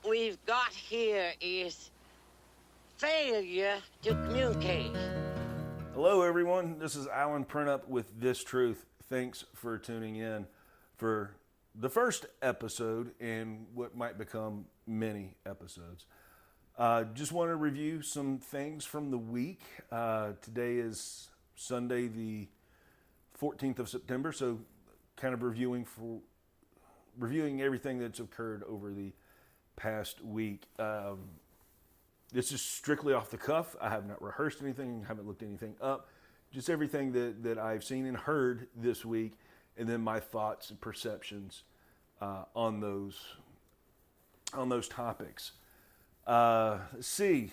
we've got here is failure to communicate. Hello, everyone. This is Alan Printup with This Truth. Thanks for tuning in for the first episode in what might become many episodes. Just want to review some things from the week. Today is Sunday, the 14th of September, so kind of reviewing everything that's occurred over the past week. This is strictly off the cuff. I have not rehearsed anything, haven't looked anything up. Just everything that I've seen and heard this week, and then my thoughts and perceptions on those topics. Let's see.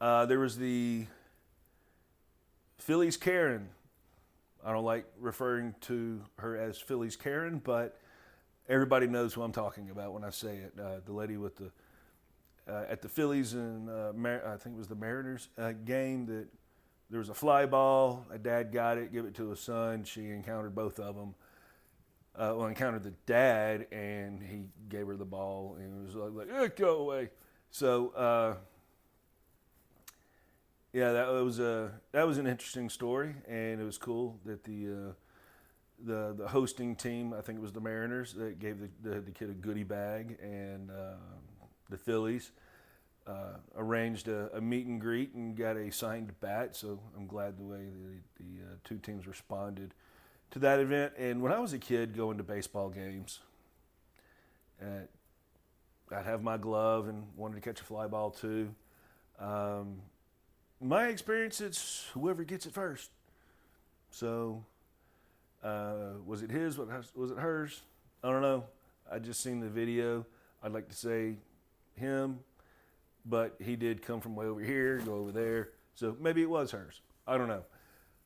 There was the Phillies Karen. I don't like referring to her as Phillies Karen, but everybody knows who I'm talking about when I say it. The lady with the at the Phillies and I think it was the Mariners game, that there was a fly ball. A dad got it, give it to his son. She encountered both of them. Encountered the dad, and he gave her the ball, and it was like go away. So yeah, that was an interesting story, and it was cool that the hosting team, I think it was the Mariners, that gave the kid a goodie bag, and the Phillies arranged a meet and greet and got a signed bat. So I'm glad the way the two teams responded to that event. And when I was a kid going to baseball games, I'd have my glove and wanted to catch a fly ball too. My experience, it's whoever gets it first. So was it his? Was it hers? I don't know. I just seen the video. I'd like to say him, but he did come from way over here, go over there. So maybe it was hers. I don't know.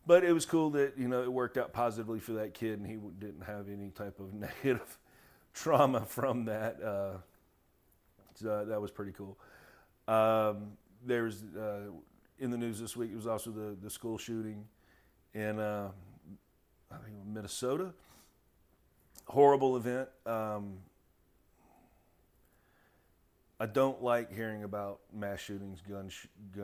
But it was cool that, it worked out positively for that kid, and he didn't have any type of negative trauma from that. So that was pretty cool. There's in the news this week, it was also the school shooting in I think Minnesota. Horrible event. I don't like hearing about mass shootings, gun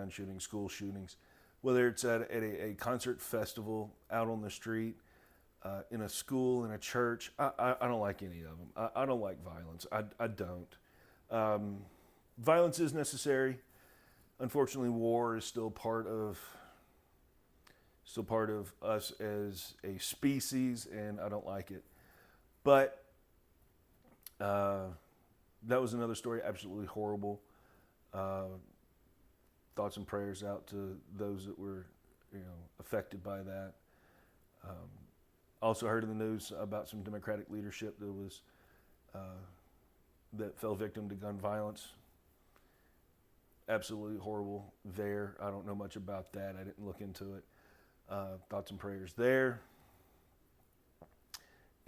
shootings, school shootings, whether it's at a concert festival, out on the street, in a school, in a church. I don't like any of them. I don't like violence. I don't. Violence is necessary. Unfortunately, war is still part of us as a species, and I don't like it. But that was another story, absolutely horrible. Thoughts and prayers out to those that were, affected by that. Also heard in the news about some Democratic leadership that fell victim to gun violence. Absolutely horrible there. I don't know much about that. I didn't look into it. Thoughts and prayers there.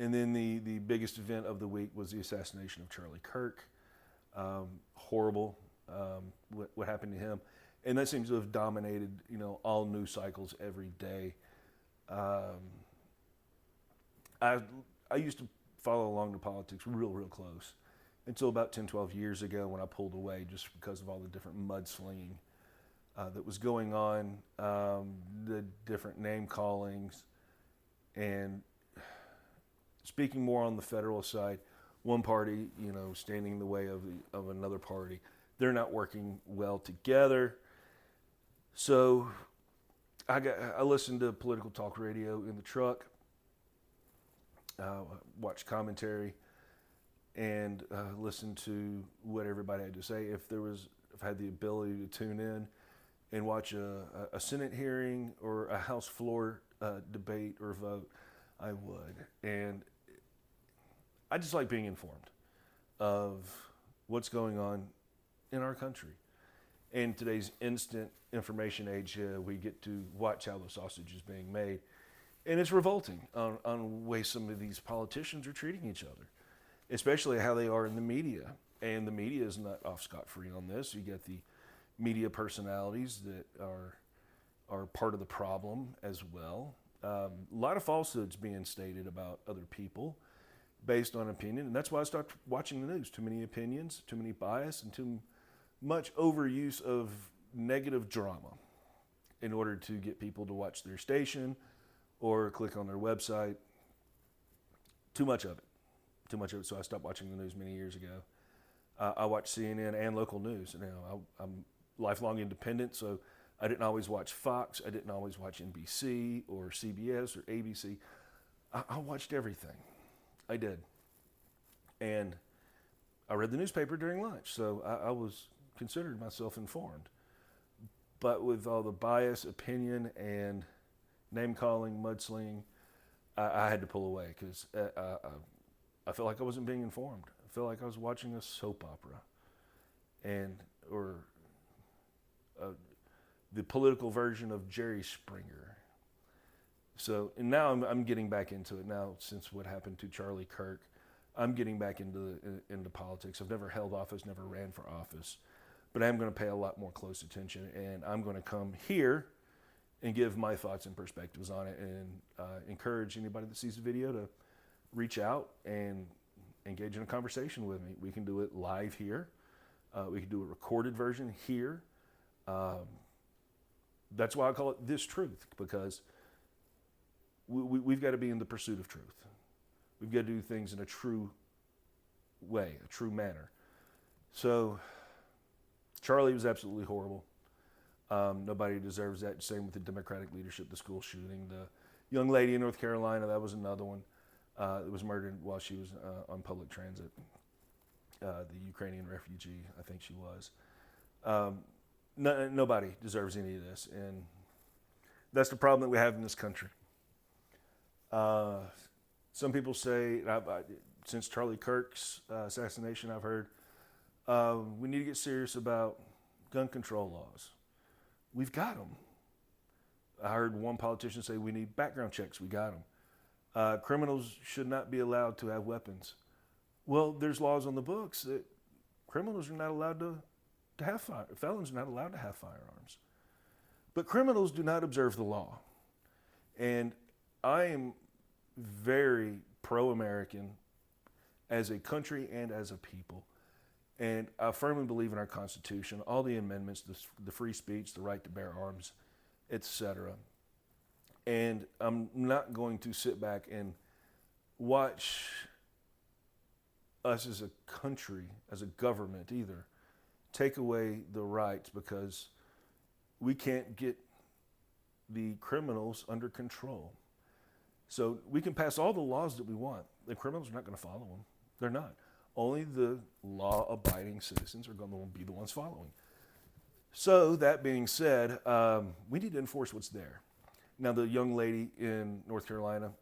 And then the biggest event of the week was the assassination of Charlie Kirk. Horrible what happened to him. And that seems to have dominated, all news cycles every day. I used to follow along to politics real close until about 10, 12 years ago, when I pulled away just because of all the different mudslinging that was going on, the different name callings, and speaking more on the federal side, one party, standing in the way of another party. They're not working well together. So I listened to political talk radio in the truck, watched commentary, and listened to what everybody had to say. If I had the ability to tune in and watch a Senate hearing or a House floor debate or vote, I would. And I just like being informed of what's going on in our country. In today's instant information age, we get to watch how the sausage is being made. And it's revolting on the way some of these politicians are treating each other, especially how they are in the media. And the media is not off scot-free on this. You get the media personalities that are part of the problem as well. A lot of falsehoods being stated about other people. based on opinion, and that's why I stopped watching the news. Too many opinions, too many bias, and too much overuse of negative drama in order to get people to watch their station or click on their website. Too much of it. Too much of it. So I stopped watching the news many years ago. I watch CNN and local news. Now, I'm lifelong independent, so I didn't always watch Fox. I didn't always watch NBC or CBS or ABC. I watched everything. I did. And I read the newspaper during lunch, so I was considered myself informed. But with all the bias, opinion, and name-calling, mudslinging, I had to pull away because I felt like I wasn't being informed. I felt like I was watching a soap opera, or the political version of Jerry Springer. So, and now I'm getting back into it now since what happened to Charlie Kirk. I'm getting back into politics. I've never held office, never ran for office, but I'm going to pay a lot more close attention, and I'm going to come here and give my thoughts and perspectives on it, and encourage anybody that sees the video to reach out and engage in a conversation with me. We can do it live here. We can do a recorded version here. That's why I call it This Truth, because we've got to be in the pursuit of truth. We've got to do things in a true way, a true manner. So Charlie was absolutely horrible. Nobody deserves that. Same with the Democratic leadership, the school shooting. The young lady in North Carolina, that was another one that was murdered while she was on public transit. The Ukrainian refugee, I think she was. Nobody deserves any of this. And that's the problem that we have in this country. Some people say, since Charlie Kirk's assassination, I've heard, we need to get serious about gun control laws. We've got them. I heard one politician say we need background checks. We got them. Criminals should not be allowed to have weapons. Well, there's laws on the books that criminals are not allowed to have felons are not allowed to have firearms. But criminals do not observe the law. And I am very pro-American as a country and as a people. And I firmly believe in our Constitution, all the amendments, the free speech, the right to bear arms, etc. And I'm not going to sit back and watch us as a country, as a government either, take away the rights because we can't get the criminals under control. So we can pass all the laws that we want. The criminals are not going to follow them. They're not. Only the law-abiding citizens are going to be the ones following. So that being said, we need to enforce what's there. Now, the young lady in North Carolina,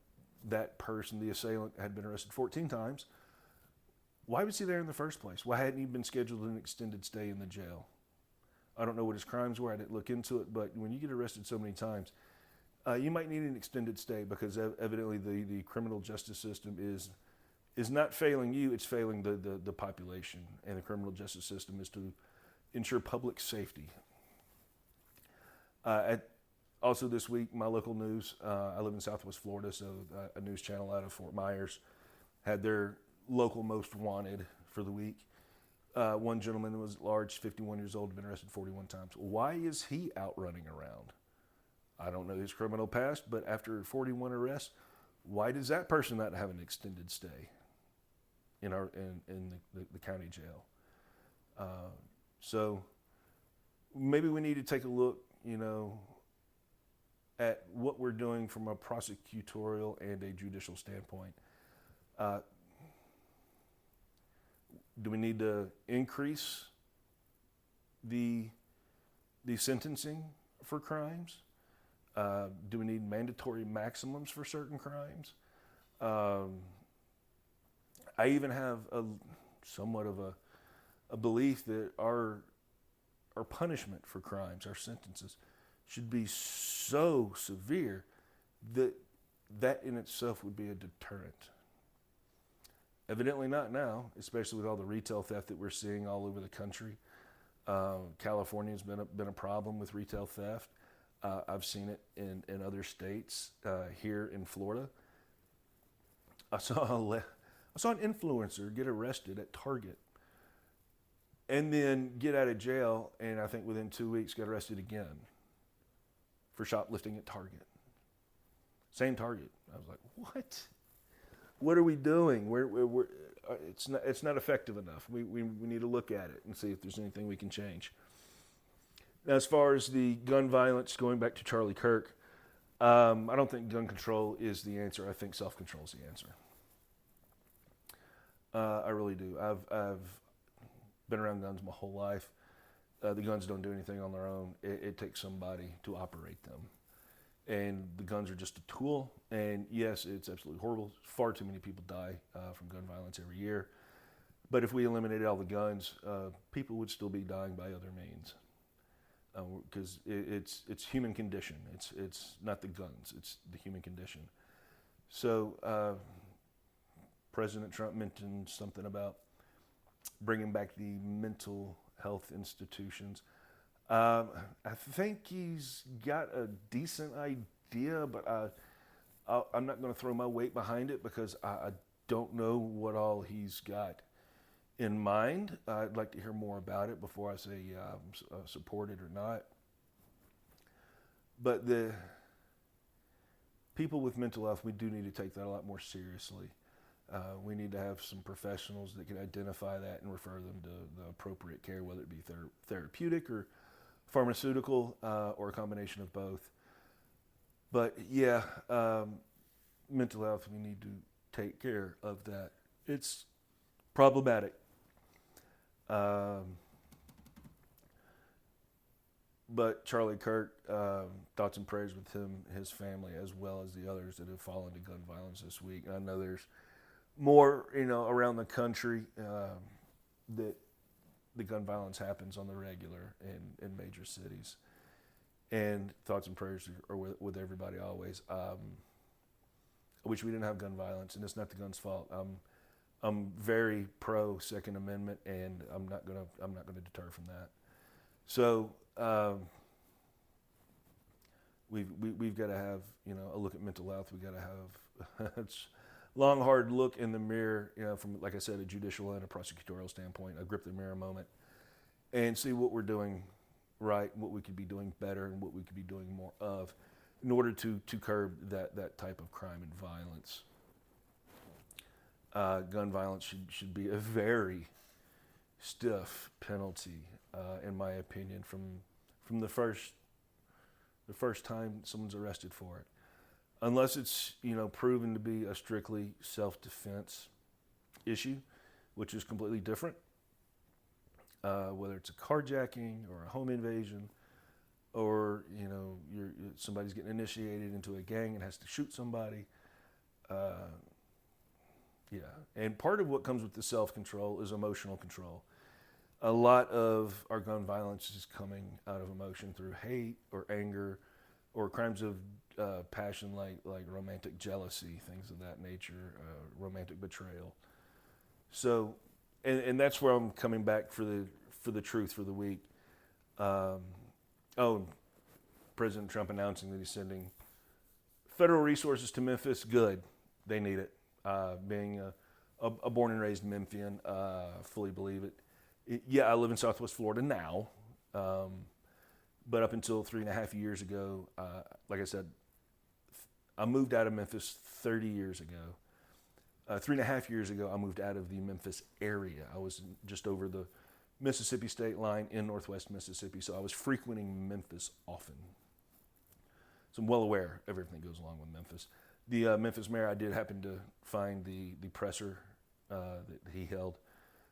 that person, the assailant, had been arrested 14 times. Why was he there in the first place? Why hadn't he been scheduled an extended stay in the jail? I don't know what his crimes were. I didn't look into it. But when you get arrested so many times, you might need an extended stay because evidently the criminal justice system is not failing you, it's failing the population. And the criminal justice system is to ensure public safety. Also this week, my local news, I live in Southwest Florida, so a news channel out of Fort Myers had their local most wanted for the week. One gentleman was large, 51 years old, had been arrested 41 times. Why is he out running around? I don't know his criminal past, but after 41 arrests, why does that person not have an extended stay in the county jail? So maybe we need to take a look, at what we're doing from a prosecutorial and a judicial standpoint. Do we need to increase the sentencing for crimes? Do we need mandatory maximums for certain crimes? I even have somewhat of a belief that our punishment for crimes, our sentences, should be so severe that in itself would be a deterrent. Evidently not now, especially with all the retail theft that we're seeing all over the country. California's been a problem with retail theft. I've seen it in other states. Here in Florida, I saw I saw an influencer get arrested at Target and then get out of jail, and I think within 2 weeks get arrested again for shoplifting at Target. Same Target. I was like, what? What are we doing? It's not effective enough. We need to look at it and see if there's anything we can change. Now, as far as the gun violence, going back to Charlie Kirk, I don't think gun control is the answer. I think self-control is the answer. I really do. I've been around guns my whole life. The guns don't do anything on their own. It takes somebody to operate them. And the guns are just a tool. And yes, it's absolutely horrible. Far too many people die from gun violence every year. But if we eliminated all the guns, people would still be dying by other means. Because it's human condition. It's not the guns. It's the human condition. So President Trump mentioned something about bringing back the mental health institutions. I think he's got a decent idea, but I'm not going to throw my weight behind it because I don't know what all he's got in mind. I'd like to hear more about it before I say support it or not. But the people with mental health, we do need to take that a lot more seriously. We need to have some professionals that can identify that and refer them to the appropriate care, whether it be therapeutic or pharmaceutical or a combination of both. But yeah, mental health, we need to take care of that. It's problematic. But Charlie Kirk, thoughts and prayers with him, his family, as well as the others that have fallen to gun violence this week. I know there's more, around the country that the gun violence happens on the regular in major cities. And thoughts and prayers are with everybody always. I wish we didn't have gun violence, and it's not the gun's fault. I'm very pro Second Amendment, and I'm not gonna deter from that. So we've got to have a look at mental health. We got to have it's long hard look in the mirror, from, like I said, a judicial and a prosecutorial standpoint, a grip the mirror moment, and see what we're doing right, what we could be doing better, and what we could be doing more of in order to curb that type of crime and violence. Gun violence should be a very stiff penalty, in my opinion, from the first time someone's arrested for it. Unless it's proven to be a strictly self-defense issue, which is completely different. Whether it's a carjacking or a home invasion, or somebody's getting initiated into a gang and has to shoot somebody. And part of what comes with the self-control is emotional control. A lot of our gun violence is coming out of emotion through hate or anger, or crimes of passion like romantic jealousy, things of that nature, romantic betrayal. So, and that's where I'm coming back for the truth for the week. President Trump announcing that he's sending federal resources to Memphis. Good, they need it. Being a born and raised Memphian, fully believe it. I live in Southwest Florida now. But up until 3.5 years ago, like I said, I moved out of Memphis 30 years ago. 3.5 years ago, I moved out of the Memphis area. I was just over the Mississippi state line in northwest Mississippi, so I was frequenting Memphis often. So I'm well aware of everything that goes along with Memphis. The Memphis mayor, I did happen to find the presser that he held,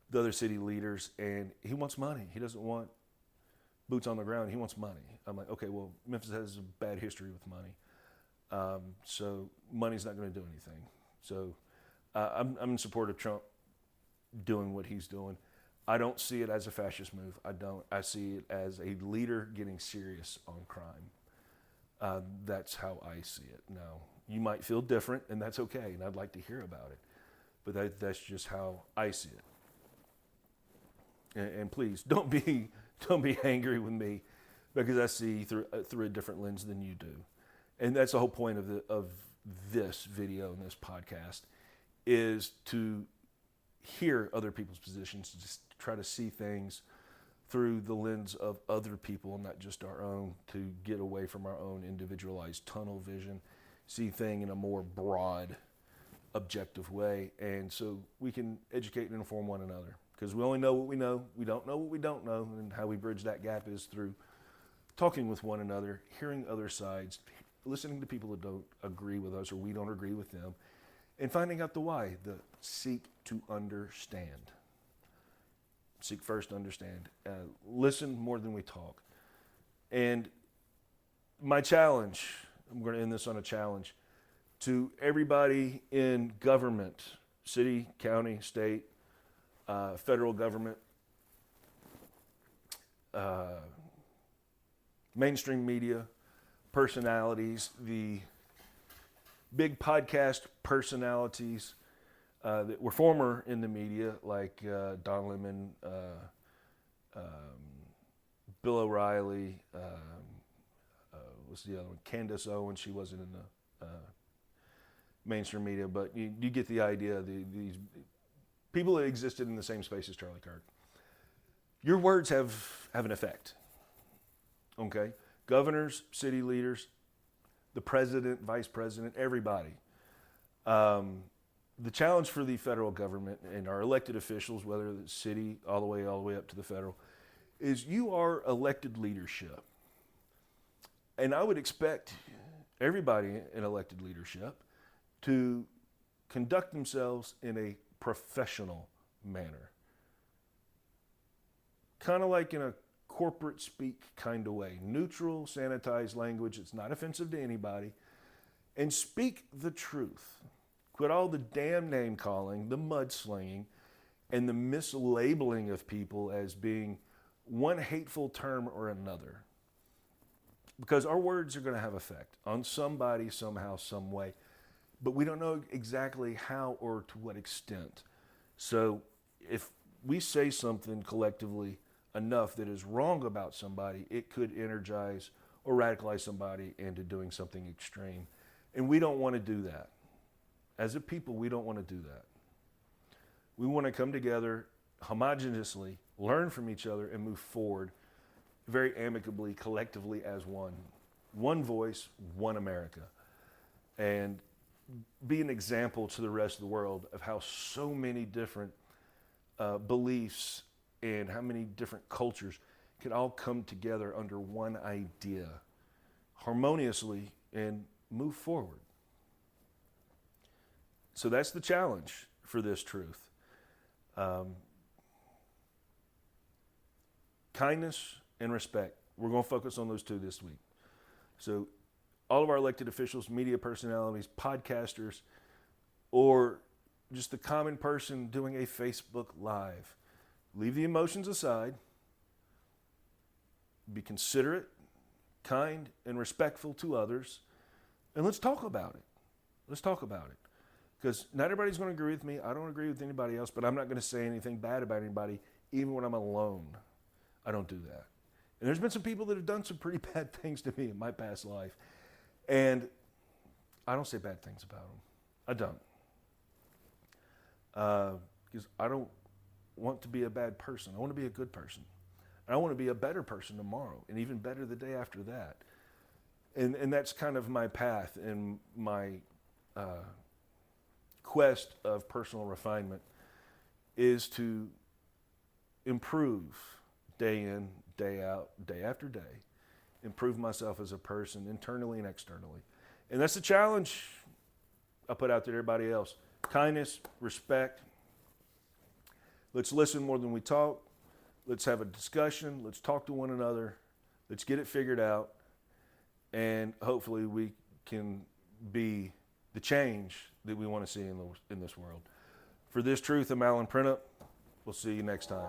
the other city leaders, and he wants money. He doesn't want boots on the ground. He wants money. I'm like, okay, well, Memphis has a bad history with money. So money's not going to do anything. So I'm in support of Trump doing what he's doing. I don't see it as a fascist move. I see it as a leader getting serious on crime. That's how I see it. Now, you might feel different, and that's okay, and I'd like to hear about it. But that's just how I see it. And please, don't be angry with me, because I see through a different lens than you do. And that's the whole point of this video and this podcast, is to hear other people's positions, just try to see things through the lens of other people, not just our own, to get away from our own individualized tunnel vision, see things in a more broad, objective way. And so we can educate and inform one another, because we only know what we know. We don't know what we don't know, and how we bridge that gap is through talking with one another, hearing other sides, listening to people that don't agree with us or we don't agree with them, and finding out the why, the seek to understand. Seek first, understand. Listen more than we talk. And my challenge, I'm going to end this on a challenge, to everybody in government, city, county, state, federal government, mainstream media, personalities, the big podcast personalities that were former in the media, like Don Lemon, Bill O'Reilly, what's the other one? Candace Owens. She wasn't in the mainstream media, but you get the idea. These people that existed in the same space as Charlie Kirk. Your words have an effect. Okay? Governors, city leaders, the president, vice president, everybody. The challenge for the federal government and our elected officials, whether it's city all the way up to the federal, is you are elected leadership. And I would expect everybody in elected leadership to conduct themselves in a professional manner. Kind of like in a corporate speak kind of way. Neutral, sanitized language. It's not offensive to anybody. And speak the truth. Quit all the damn name calling, the mudslinging, and the mislabeling of people as being one hateful term or another. Because our words are going to have effect on somebody, somehow, some way. But we don't know exactly how or to what extent. So if we say something collectively enough that is wrong about somebody, it could energize or radicalize somebody into doing something extreme. And we don't want to do that. As a people, we don't want to do that. We want to come together homogeneously, learn from each other, and move forward very amicably, collectively as one. One voice, one America. And be an example to the rest of the world of how so many different beliefs and how many different cultures can all come together under one idea harmoniously and move forward. So that's the challenge for this truth. Kindness and respect. We're going to focus on those two this week. So all of our elected officials, media personalities, podcasters, or just the common person doing a Facebook Live, leave the emotions aside. Be considerate, kind, and respectful to others. And let's talk about it. Let's talk about it. Because not everybody's going to agree with me. I don't agree with anybody else, but I'm not going to say anything bad about anybody, even when I'm alone. I don't do that. And there's been some people that have done some pretty bad things to me in my past life. And I don't say bad things about them. I don't. Because I don't want to be a bad person. I want to be a good person. And I want to be a better person tomorrow, and even better the day after that. And that's kind of my path and my quest of personal refinement, is to improve day in, day out, day after day, improve myself as a person internally and externally. And that's the challenge I put out there to everybody else. Kindness, respect. Let's listen more than we talk. Let's have a discussion. Let's talk to one another. Let's get it figured out. And hopefully we can be the change that we want to see in this world. For This Truth, I'm Alan Printup. We'll see you next time.